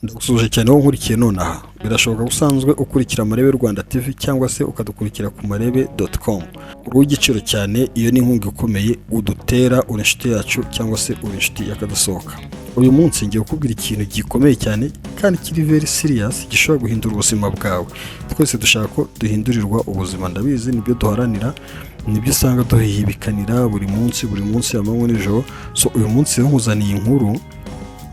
Ndagusuje cyane wowe nkurikiye nonaha. Birashoboka usanzwe ukurikira Marebe Rwanda TV cyangwa se ukadukurikira ku marebe.com. Uri igiciro cyane, iyo ni inkunga ikomeye udutera, uri inshuti yacu cyangwa se uri inshuti y'akadasohoka. Uyu munsi ngiye kukubwira ikintu gikomeye cyane kandi kiri very serious gishobora guhindura ubuzima bwawe. Twese dushaka ko duhindurirwa ubuzima, ndabizi nibyo duharanira, nibyo usanga duhihibikanira buri munsi amanywa n'ijoro. So uyu munsi nkuzaniye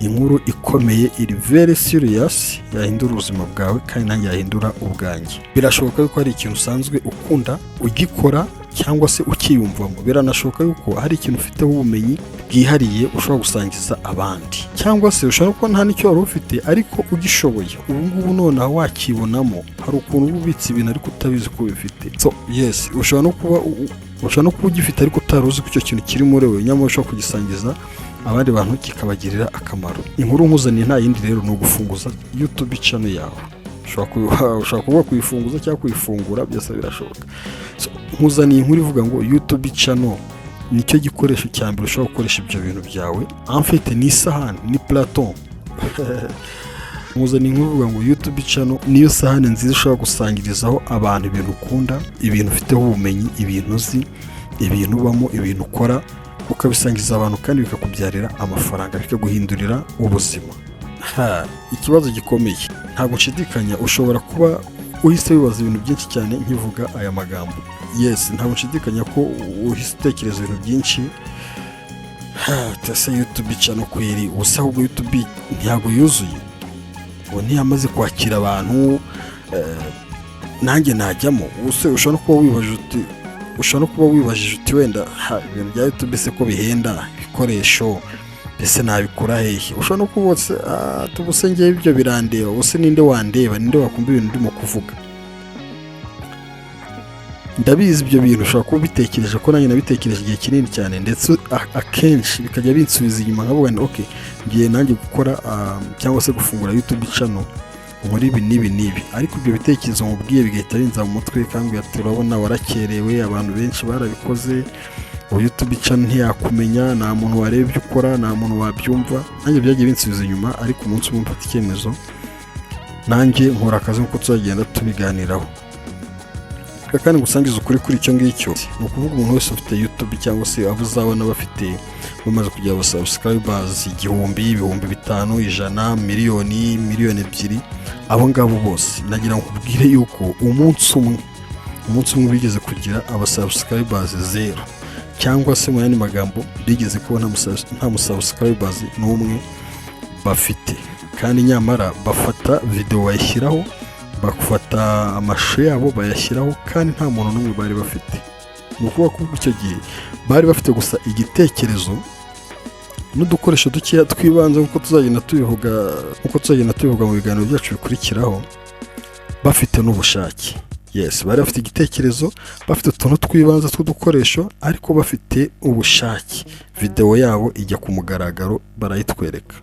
inkuru ikomeye, iri very serious, yahindura ubuzima bwawe kandi nanjye yahindura ubwanjye. Birashoboka yuko hari ikintu usanzwe ukunda ugikora cyangwa se ukiyumvamo. Biranashoboka yuko hari ikintu ufiteho ubumenyi bwihariye ushobora gusangiza abandi, cyangwa se ushobora kuba nta n'icyo wari ufite ariko ugishoboye. Ubu ngubu nonaha wakibonamo, hari ukuntu uba ubitse ibintu ariko utabizi ko ubifite. So yes, ushobora no kuba ugifite ariko utari uzi ko icyo kintu kiri muri wowe, nyamara ushobora kugisangiza abandi bantu kikabagirira akamaro. Inkuru nkuzaniye nta yindi rero, ni ugufunguza YouTube channel yawe. Ushobora kuba kuyifunguza cyangwa kuyifungura, byose birashoboka. So nkuzaniye inkuru ivuga ngo YouTube channel nicyo gikoresho cya mbere ushobora gukoresha ibyo bintu byawe. En fait ni isahani, ni platon. Nkuzaniye inkuru ivuga ngo YouTube channel niyo sahani nziza ushobora gusangirizaho abantu ibintu ukunda, ibintu ufiteho ubumenyi, ibintu uzi, ibintu ubamo, ibintu ukora, ukabisangiza abantu kandi bikakubyarira amafaranga, bikaguhindurira ubuzima. Ikibazo gikomeye, ntabwo nshidikanya ushobora kuba uhise wibaza ibintu byinshi cyane nkivuga aya magambo. Yes, ntabwo nshidikanya ko uhise utekereza ibintu byinshi. Tese YouTube channel kwiri ubusa, ahubwo YouTube ntabwo yuzuye, ngo ntiyamaze kwakira abantu, nanjye najyamo. Ubuse ushobora kuba wibajije uti wenda ibintu bya YouTube se ko bihenda, ibikoresho mbese nabikura hehe? Ushobora no kuba tubuse ngewe ibyo birandeba, ubuse ninde wandeba, ninde wakumva ibintu ndimo kuvuga? Ndabizi ibyo bintu ushobora kuba ubitekereje, ko nanjye nabitekereje igihe kinini cyane, ndetse akenshi bikajya binsubiza inyuma, nkavuga ngo okay, ngiye nanjye gukora cyangwa se gufungura YouTube channel muri ibi n'ibi, ariko ibyo bitekerezo mubwiye bigahita binza mu mutwe, kandi turabona warakerewe, abantu benshi barabikoze, YouTube channel ntiyakumenya, nta muntu wareba ibyo ukora, nta muntu wabyumva. Nanjye byagiye binsubiza inyuma, ariko umunsi umwe mfata icyemezo, nanjye nkora akazi nk'uko tuzagenda tubiganiraho. Kandi gusangiza ukuri kuri icyo ngicyo, ni ukuvuga umuntu wese ufite YouTube cyangwa se abo uzabona bamaze kugira aba subscribers 1000, 5000, 100, miliyoni, miliyoni 2, abo ngabo bose nagira ngo nkubwire yuko umunsi umwe bigeze kugira aba subscribers 0, cyangwa se mu yandi magambo bigeze kubona nta subscribers n'umwe bafite. Kandi nyamara bafata video bayishyiraho, bakufata amashusho yabo bayashyiraho, kandi nta muntu n'umwe bari bafite. Ni ukuvuga ko icyo gihe bari bafite gusa igitekerezo n'udukoresho dukeya twibanze, nk'uko tuzagenda tubivuga mu biganiro byacu bikurikiraho, bafite n'ubushake. Yes, bari bafite igitekerezo, bafite utuntu twibanze tw'udukoresho, ariko bafite ubushake. Video yabo ijya ku mugaragaro, barayitwereka.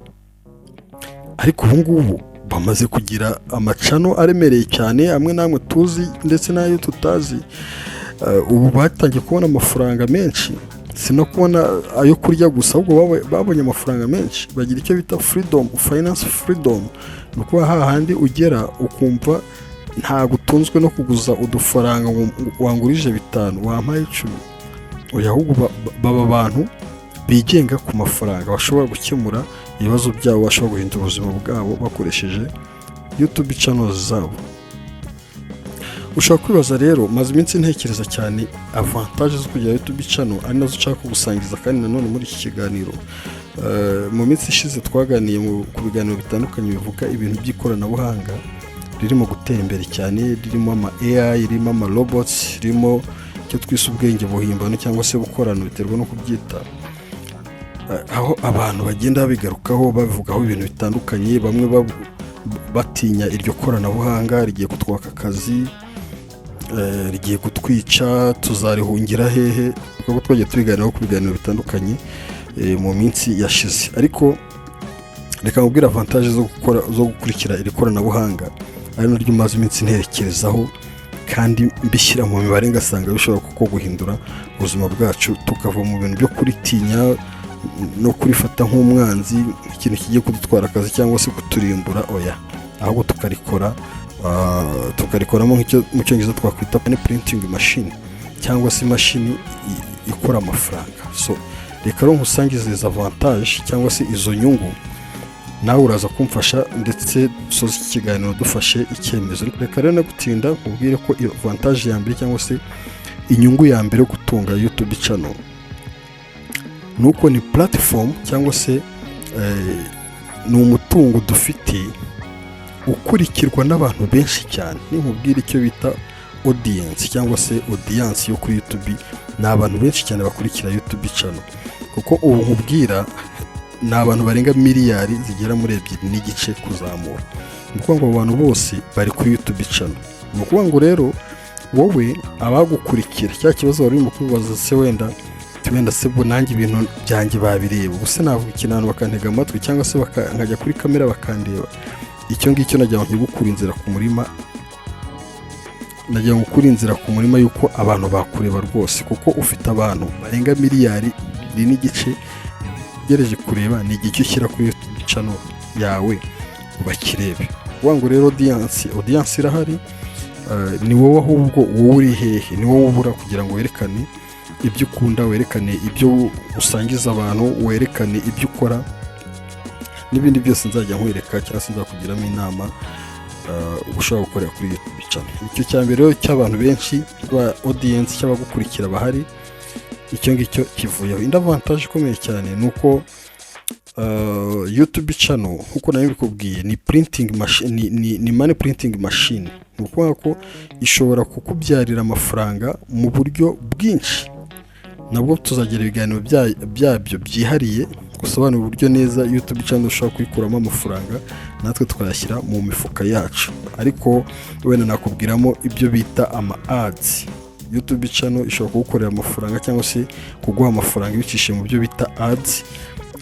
Ariko ubu ngubu bamaze kugira amacano aremereye cyane, amwe namwe tuzi ndetse n'ayo tutazi. Ubu batangiye kubona amafaranga menshi, si no kubona ayo kurya gusa, ahubwo babonye amafaranga menshi, bagira icyo bita freedom, finance freedom. Ni ukuba hahandi ugera ukumva ntabwo utunzwe no kuguza udufaranga wangurije 5 wampaye 10. Oya, ahubwo baba abantu bigenga ku mafaranga, bashobora gukemura ibibazo byabo, bashobora guhindura ubuzima bwabo bakoresheje YouTube channels zabo. Ushobora kwibaza rero, maze iminsi ntekereza cyane avantage zo kugira YouTube channel, ari nazo nshaka kugusangiza kandi nanone muri iki kiganiro. Mu minsi ishize twaganiye ku biganiro bitandukanye bivuga ibintu by'ikoranabuhanga ririmo gutera imbere cyane, ririmo ama AI, ririmo ama robots, ririmo icyo twise ubwenge buhimbano cyangwa se bukorano, biterwa no kubyita. Aho abantu bagenda babigarukaho, babivugaho ibintu bitandukanye, bamwe batinya iryo koranabuhanga rigiye kutwaka akazi, rigiye kutwica, tuzarihungira hehe, kuko twagiye tubiganiraho ku biganiro bitandukanye mu minsi yashize. Ariko reka nkubwire avantage zo gukurikira iri koranabuhanga, ari naryo maze iminsi ntekerezaho kandi mbishyira mu mibare, ngasanga bishobora kuko guhindura ubuzima bwacu, tukava mu bintu byo kuritinya no kurifata nk'umwanzi, ikintu kigiye kudutwara akazi cyangwa se kuturimbura, oya, ahubwo tukarikoramo nk'icyo mu cyongereza twakwita printing machine cyangwa se imashini ikora amafaranga. So reka rero nkusangize izo avantage cyangwa se izo nyungu, nawe uraza kumfasha ndetse dusoza iki kiganiro dufashe icyemezo. Reka rero nagutinda nkubwire ko avantage ya mbere cyangwa se inyungu ya mbere yo gutunga YouTube channel nuko ni platform cyangwa se ni umutungo dufite ukurikirwa n'abantu benshi cyane. Ninkubwira icyo bita audience cyangwa se audience yo kuri YouTube, ni abantu benshi cyane bakurikira YouTube channel, kuko ubu nkubwira ni abantu barenga miliyari zigera muri 2.5 kuzamura. Ni ukuvuga ngo abantu bose bari kuri YouTube channel. Ni ukuvuga ngo rero wowe abagukurikira cya kibazo wari urimo kubaza, se wenda se bo nanjye ibintu byanjye babireba, ubuse navuga ikintu bakantega amatwi cyangwa se nkajya kuri kamera bakandeba, icyo ngicyo najya ngukura inzira ku murima yuko abantu bakureba rwose, kuko ufite abantu barenga miliyari 2.5 gereje kureba, ni igice ushyira kuri YouTube channel yawe bakirebe. Wango rero audience irahari, ni wowe ahubwo wowe uri hehe, ni wowe ubura kugira ngo werekane ibyo ukunda, werekane ibyo usangiza abantu, werekane ibyo ukora n'ibindi byose nzajya nkwereka cyangwa se nzakugiramo inama ushobora gukorera kuri YouTube channel. Icyo cyambere rero cy'abantu benshi ba audience cy'abagukurikira bahari, icyo ngicyo kivuyeho. Indi avantage ikomeye cyane nuko YouTube channel nkuko nayo bikubwiye ni printing machine, ni money printing machine. Nuko ko ishobora kukubyarira amafaranga mu buryo bwinshi. Nabwo tuzagira ibiganiro byabyo byihariye gusobanura uburyo neza YouTube channel ushobora kuyikuramo amafaranga natwe tukayashyira mu mifuka yacu. Ariko wenda nakubwiramo ibyo bita ama ads. YouTube channel ishobora kugukorera amafaranga cyangwa se kuguha amafaranga ibicishe mu byo bita ads.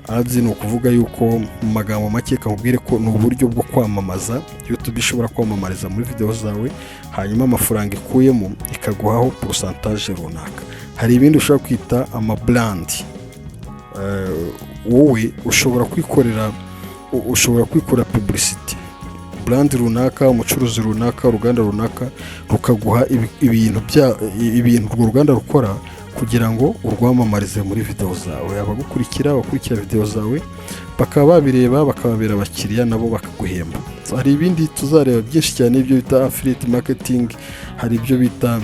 Ads ni ukuvuga yuko mu magambo make kamubwire ko ni uburyo bwo kwamamaza. YouTube ishobora kwamamariza muri video zawe, hanyuma amafaranga ikuyemo ikaguhaho pourcentage runaka. Hari ibindi ushobora kwita ama brand. Wowe ushobora kwikora publicity, brand runaka, umucuruzi runaka, uruganda runaka rukaguha ibintu urwo ruganda rukora kugira ngo urwamamarize muri video zawe. Abakurikira video zawe bakaba babireba, bakababera abakiriya, nabo bakaguhemba. Hari ibindi tuzareba byinshi cyane, ibyo bita affiliate marketing, hari ibyo bita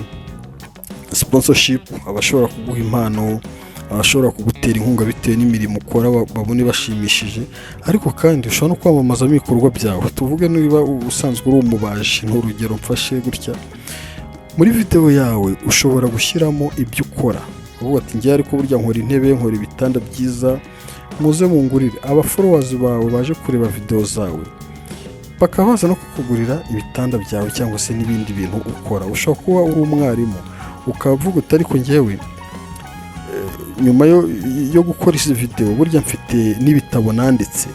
sponsorship, abashobora kuguha impano, abashobora kugutera inkunga bitewe n'imirimo ukora babone bashimishije. Ariko kandi ushobora no kwamamaza ibikorwa byawe. Tuvuge niba usanzwe uri umubaji, n'urugero mfashe gutya, muri video yawe ushobora gushyiramo ibyo ukora, uvuga ati ngiye ariko burya nkora intebe, nkora ibitanda byiza, muze mungurire. Aba followers bawe baje kureba video zawe bakabaza no kukugurira ibitanda byawe cyangwa se n'ibindi bintu ukora. Ushobora kuba uri umwarimu ukavuga uti ariko ngewe nyuma yo gukora izi video burya mfite n'ibitabo nanditse,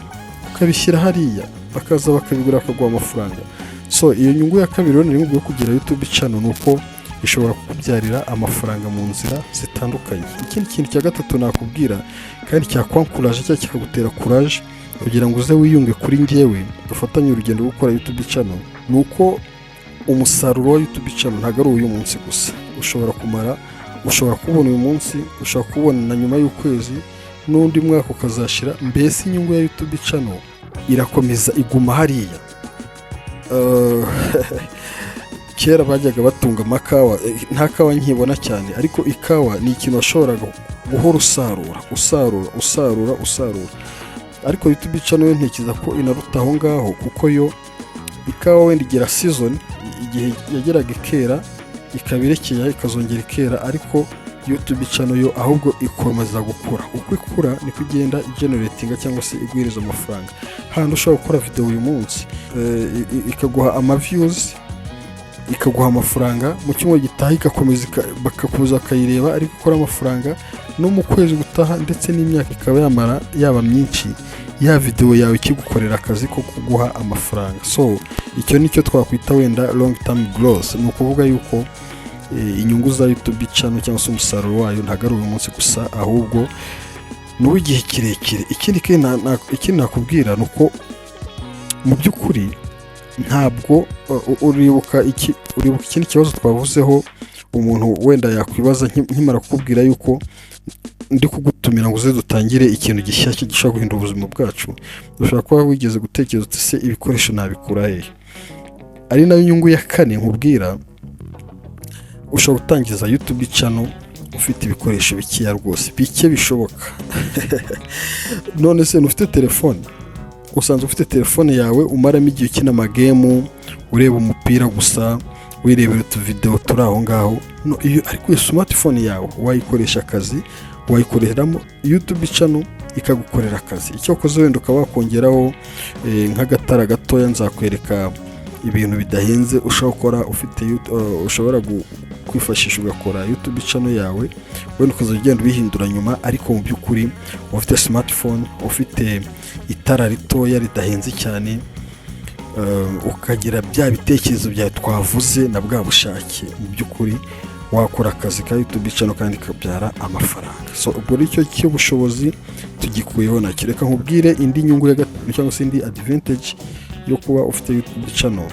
ukabishyira hariya bakaza bakabigura bakaguha amafaranga. So iyo nyungu ya kabiri rero ni kugira YouTube channel nuko ishobora kukubyarira amafaranga mu nzira zitandukanye. Ikindi kintu cya gatatu nakubwira kandi cyakwankuraje cyangwa kikagutera courage kugira ngo uze wiyunge kuri ngewe dufatanye urugendo rwo gukora YouTube channel, nuko umusaruro wa YouTube channel ntago ari uyu munsi gusa. Ushobora kubona uyu munsi, ushobora kubona na nyuma y'ukwezi, n'undi mwaka ukazashira. Mbese inyungu ya YouTube channel irakomeza iguma hariya. Kera bajyaga batunga amakawa, nta kawa nkibona cyane, ariko ikawa ni ikintu washoboraga guhora usarura. Ariko YouTube channel ntekiza ko inaruta aho ngaho, kuko yo ikawa wenda igira season, igihe yageraga ikera ikabirekeye ikazongera ikera, ariko YouTube channel yo ahubwo ikomeza gukura. Uko ikura niko igenda generatinga cyangwa se igwiriza amafaranga. Handi ushobora gukora video uyu munsi ikaguha ama views, ikaguha amafaranga, mu cyumweru gitaha bakakomeza kayireba, ariko ukora amafaranga no mu kwezi gutaha, ndetse n'imyaka ikaba yaba myinshi, ya video yawe ikigukorera akazi ko kuguha amafaranga. So icyo nicyo twakwita wenda long term growth. Ni ukuvuga yuko inyungu za YouTube channel cyangwa se umusaruro wayo ntago ari uyu munsi gusa, ahubwo n'uw'igihe kirekire. Ikindi nakubwira ni uko mu by'ukuri ntabwo uribuka ikindi kibazo twavuzeho umuntu wenda yakwibaza nkimara kukubwira yuko ndi kugutumira ngo uze dutangire ikintu gishyashya gishobora guhindura ubuzima bwacu. Ushobora kuba wigeze gutekereza uti se ibikoresho nabikura hehe? Ari nayo nyungu ya kane nkubwira, ushobora gutangiza YouTube channel ufite ibikoresho bikeya rwose, bike bishoboka. None se ufite telefone, usanzwe ufite telefone yawe umaramo igihe ukina amagemu, ureba umupira gusa, wirebera utuvideo turi aho ngaho, ariko iyo smartphone yawe wayikoresha akazi, wayikoreramo YouTube channel ikagukorera akazi. Icyo ukoze wenda ukaba wakongeraho nk'agatara gatoya, nzakwereka ibintu bidahenze ushobora ushobora kwifashisha ugakora YouTube channel yawe, wenda ukazajya ugenda ubihindura nyuma, ariko mu by'ukuri ufite smartphone, ufite itara ritoya ridahenze cyane, ukagira bya bitekerezo bya twavuze na bwa bushake, mu by'ukuri wakora akazi ka YouTube channel kandi kabyara amafaranga. So ubwo nicyo cy'ubushobozi tugikuyeho nacyo. Reka nkubwire indi nyungu cyangwa se indi advantage yo kuba ufite YouTube channel,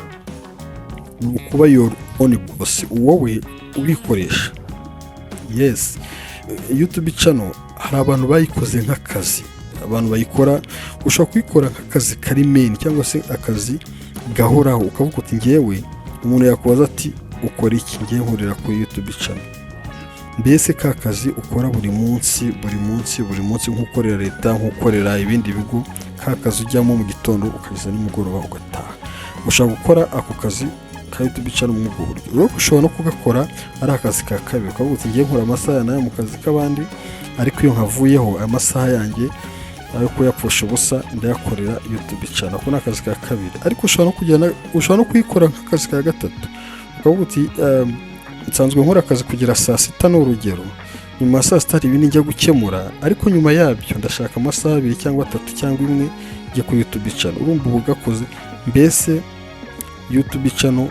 ni ukuba your own boss, wowe ubikoresha. Yes, YouTube channel hari abantu bayikoze nk'akazi, abantu bayikora, ushobora kuyikora nk'akazi kari main cyangwa se akazi gahoraho, ukavuga uti ngewe, umuntu yakubaza ati ukora iki, ngiye nkorera kuri YouTube channel. Mbese ka kazi ukora buri munsi nk'ukorera leta, nk'ukorera ibindi bigo, ka kazi ujyamo mu gitondo ukageza nimugoroba ugataha. Ushobora gukora ako kazi ka YouTube channel mu buryo rero, ushobora no kugakora ari akazi ka kabiri, ukavuga uti ngiye nkora amasaha nayo mu kazi k'abandi, ariko iyo nkavuyeho amasaha yanjye ayo kuyapfusha ubusa ndayakorera YouTube channel, ako ni akazi ka kabiri. Ariko ushobora no kuyikora nk'akazi ka gatatu, ukavuga uti nsanzwe nkora akazi kugera saa sita n'urugero, nyuma ya saa sita hari ibindi njya gukemura, ariko nyuma yabyo ndashaka amasaha 2 cyangwa 3 cyangwa 1 njye kuri YouTube channel. Urumva ubu gakoze. Mbese YouTube channel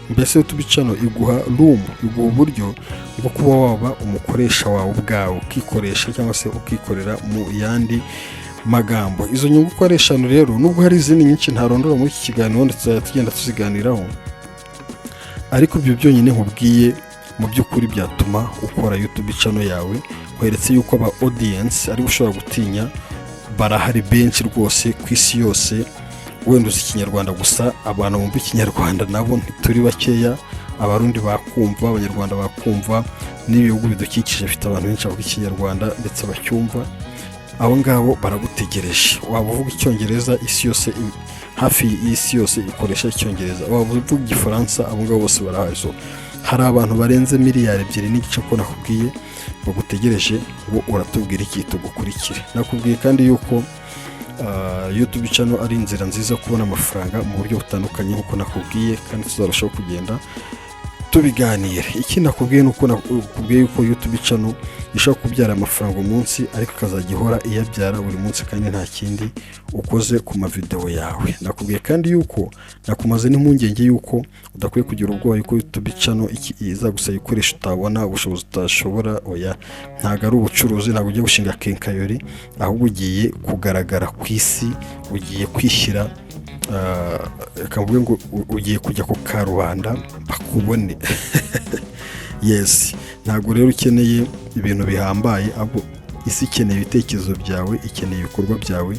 YouTube channel iguha uburyo bwo kuba waba umukoresha wawe ubwawe, ukikoresha cyangwa se ukikorera mu yandi magambo. Izo nyungu ukoresha rero, nubwo hari izindi nyinshi ntarondora muri iki kiganiro ndetse tugenda tuziganiraho, ariko ibyo byonyine nkubwiye mu by'ukuri byatuma ukora YouTube channel yawe. Kweretse yuko aba audience ari ushobora gutinya barahari benshi rwose ku isi yose. Wenda uzi Ikinyarwanda gusa, abantu bumva Ikinyarwanda nabo ntituri bakeya, abarundi bakumva, abanyarwanda bakumva, n'ibihugu bidukikije bifite abantu benshi bavuga Ikinyarwanda ndetse bacyumva. Abo ngabo baragutegereje. Waba uvuga Icyongereza, isi yose, hafi y'isi yose ikoresha Icyongereza. Waba uvuga Igifaransa, abo ngabo bose barahari. So hari abantu barenze miliyari 2.5 ko nakubwiye bagutegereje ngo uratubwira iki tugukurikire. Nakubwiye kandi yuko YouTube channel ari inzira nziza kubona amafaranga mu buryo butandukanye nk'uko nakubwiye, kandi tuzarushaho kugenda tubiganira. Iki nakubwiye nuko nakubwiye yuko YouTube channel ishobora kubyara amafaranga umunsi, ariko kazajya ihora iyabyara buri munsi kandi nta kindi ukoze ku mavideo yawe. Nakubwiye kandi yuko nakumaze n'impungenge yuko udakwiye kugira ubwoba yuko YouTube channel izagusa ikoresha utabona, ubushobozi utashobora. Oya, ntago ari ubucuruzi, ntago ugiye gushinga kenkayori, ahubwo ugiye kugaragara ku isi, ugiye kwishyira kavuga ngo ugiye kujya ku karubanda bakubone. Yes, ntago rero ukeneye ibintu bihambaye, ahubwo isi ikeneye ibitekerezo byawe, ikeneye ibikorwa byawe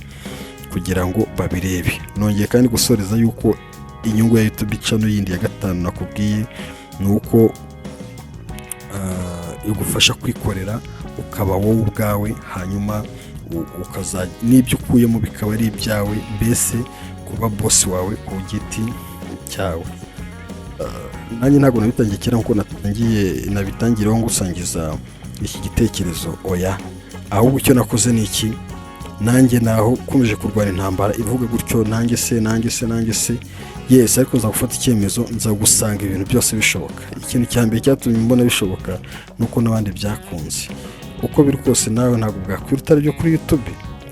kugira ngo babirebe. Nongeye kandi gusoreza yuko inyungu ya YouTube channel yindi ya gatanu nakubwiye ni uko igufasha kwikorera, ukaba wowe ubwawe, hanyuma ukazajya n'ibyo ukuyemo bikaba ari ibyawe, mbese kuba boss wawe ku giti cyawe. Nanjye ntabwo nabitangiye kera nkuko nabitangireho ngusangiza iki gitekerezo. Oya, ahubwo icyo nakoze ni iki, nanjye naho komeje kurwana intambara ivuga gutyo, nanjye se yes, ariko nza gufata icyemezo, nza gusanga ibintu byose bishoboka. Ikintu cyambere cyatumye mbona bishoboka nuko nabandi byakunze. Uko biri kose nawe ntabwo bwakwirutara byo kuri YouTube.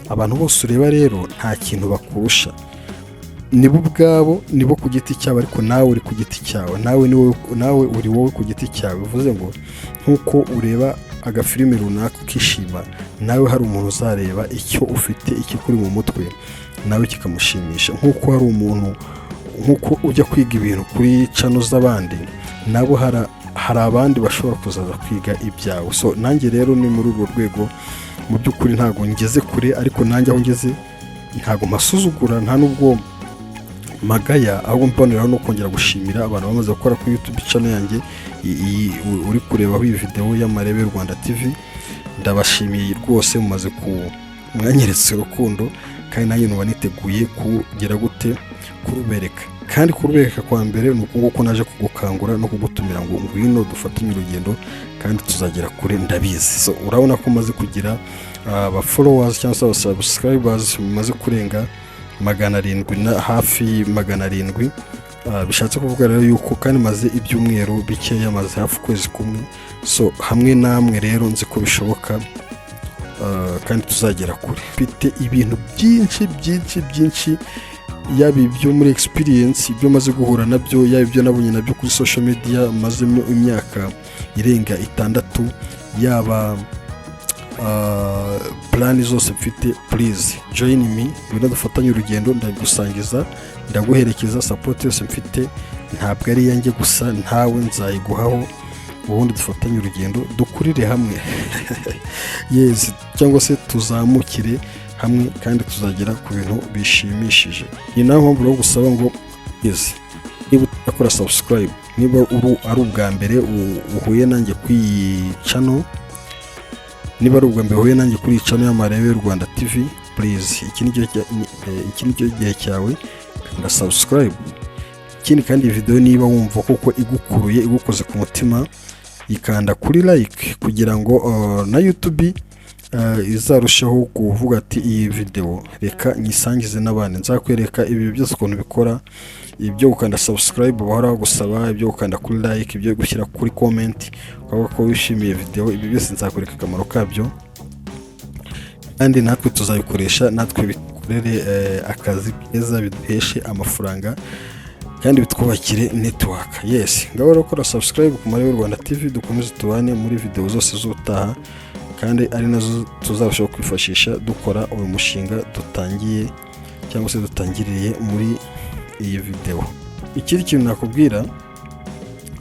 Abantu bose ureba rero nta kintu bakurusha, nibo ubwabo, nibo ku giti cyabo, ariko nawe uri ku giti cyawe, nawe uri wowe ku giti cyawe. Bivuze ngo nkuko ureba agafilimi runaka ukishima, nawe hari umuntu uzareba icyo ufite ikikuri mu mutwe nawe kikamushimisha, nk'uko hari umuntu, nk'uko ujya kwiga ibintu kuri channel z'abandi, nabo hari abandi bashobora kuzaza kwiga ibyawe. So nanjye rero ni muri urwo rwego, mu by'ukuri ntabwo ngeze kure, ariko nanjye aho ngeze ntabwo masuzugura, nta nubwo magaya, ahubwo mboneraho no kongera gushimira abantu bamaze gukora kuri YouTube channel yanjye uri kurebaho iyi video y'Amarebe Rwanda TV. Ndabashimiye rwose, mumaze mwanyeretse urukundo, kandi nanjye nuba niteguye kugira gute kurubereka, kandi kurubereka kwa mbere ni uko naje kugukangura no kugutumira ngo ngwino dufatanye urugendo kandi tuzagera kure, ndabizi. So urabona ko maze kugira aba followers cyangwa se aba subscribers maze kurenga 700 na hafi 700, bishatse kuvuga rero yuko kandi maze ibyumweru bikeya, maze hafi kwezi kumwe. So hamwe namwe rero nzi ko bishoboka, kandi tuzagera kure. Mfite ibintu byinshi, yaba ibyo muri experience, ibyo maze guhura nabyo, yaba ibyo nabonye nabyo kuri social media mazemo imyaka irenga 6, yaba plan zose mfite. Please join me, ngwino dufatanye urugendo, ndagusangiza, ndaguherekeza. Support yose mfite ntabwo ari yanjye gusa, ntawe nzayiguhaho, ubundi dufatanye urugendo dukurire hamwe yes, cyangwa se tuzamukire hamwe kandi tuzagera ku bintu bishimishije. Ni nayo mpamvu rero gusaba ngo yes, niba utakora subscribe, niba ari ubwa mbere uhuye nanjye kuri iyi channel, niba ari ubwa mbere uhuye nanjye kuri iyi channel y'Amarebe Rwanda TV, please iki ni cyo gihe cyawe, kanda subscribe. Ikindi kandi iyi video niba wumva koko igukuruye, igukoze ku mutima, ikanda kuri like kugira ngo na YouTube izarushaho kuvuga ati iyi video reka nyisangize n'abandi. Nzakwereka ibi byose ukuntu bikora, ibyo gukanda subscribe bahora gusaba, ibyo gukanda kuri like, ibyo gushyira kuri comment ukaba ko wishimiye video. Ibi byose nzakwereka akamaro kabyo, kandi natwe tuzabikoresha, natwe bikorere akazi keza, biduheshe amafaranga kandi bitwubakire network. Yes, ngaho rero kora subscribe ku Amarebe Rwanda TV, dukomeze tubane muri video zose z'utaha, kandi ari nazo tuzarushaho kwifashisha dukora uyu mushinga dutangiye cyangwa se dutangiriye muri iyi video. Ikindi kintu nakubwira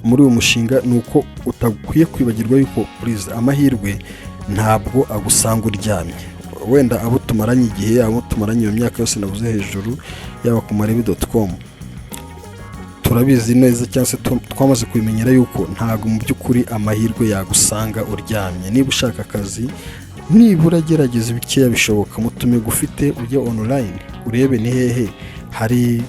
muri uyu mushinga ni uko utakwiye kwibagirwa yuko please amahirwe ntabwo agusanga uryamye. Wenda abo tumaranye igihe, abo tumaranye iyo myaka yose navuze hejuru, yaba ku marebe.com, turabizi neza cyangwa se twamaze kubimenyera yuko ntago mu by'ukuri amahirwe yagusanga uryamye. Niba ushaka akazi, nibura gerageza bikeya bishoboka, mutume gufite ujye online urebe ni hehe hari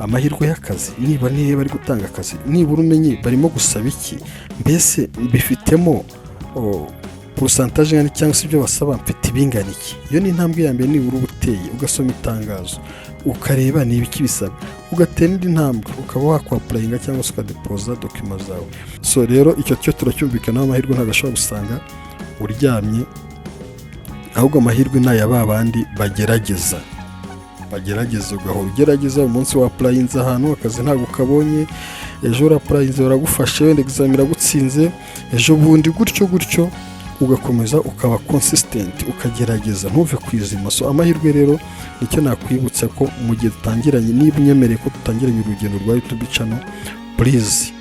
amahirwe y'akazi, niba nihe bari gutanga akazi, nibura umenye barimo gusaba iki, mbese bifitemo pourcentage cyangwa se ibyo basaba mfite bingana iki. Iyo ni intambwe ya mbere, nibura ubuteye ugasoma itangazo ukareba ni ibiki bisaba, ugatera indi ntambwe ukaba wakwapplyinga cyangwa se ukadepoza document zawe. So rero icyo cyo turacyumvikana, amahirwe ntabwo ashobora gusanga uryamye, ahubwo amahirwe ni ay'abandi bagerageza, ugahora ugerageza. Umunsi wa applyinze ahantu akazi ntabwo ukabonye, ejo urapplyinze baragufashe, wenda exam iragutsinze, ejo bundi gutyo ugakomeza ukaba consistent, ukagerageza ntuve kwizima. So amahirwe rero nicyo nakwibutsa ko mu gihe dutangiranye, niba unyemereye ko dutangiranye urugendo rwa YouTube channel, please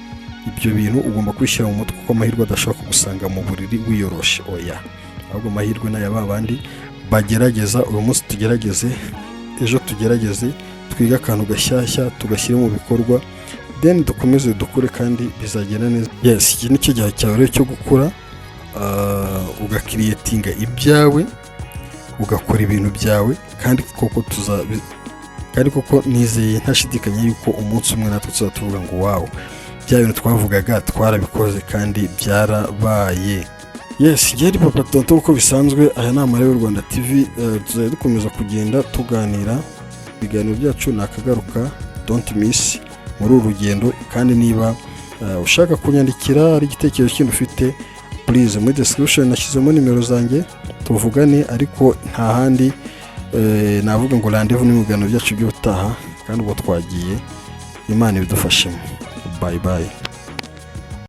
ibyo bintu ugomba kwishyira mu mutwe, kuko amahirwe adashobora kugusanga mu buriri wiyoroshe, oya, ahubwo amahirwe n'aya babandi bagerageza. Uyu munsi tugerageze, ejo tugerageze, twiga akantu gashyashya tugashyira mu bikorwa, then dukomeze dukure kandi bizagenda neza. Yes, iki nicyo gihe cyawe cyo gukura, ugakiriyetinga ibyawe, ugakora ibintu byawe, kandi koko nizeye ntashidikanya yuko umunsi umwe natwe tuzatuvuga ngo wow, bya bintu twavugaga twarabikoze kandi byarabaye. Yes, Jerry Papa Tonto uko bisanzwe, aya ni Amarebe Rwanda TV. Tuzajya dukomeza kugenda tuganira, ibiganiro byacu nakagaruka, don't miss muri uru rugendo. Kandi niba ushaka kunyandikira ari igitekerezo kindi ufite, please muri description nashyizemo nimero zanjye tuvugane, ariko nta handi navuga ngo rendezvous n'imiganiro byacu by'utaha, kandi ubwo twagiye. Imana ibidufashemo. Bye bye.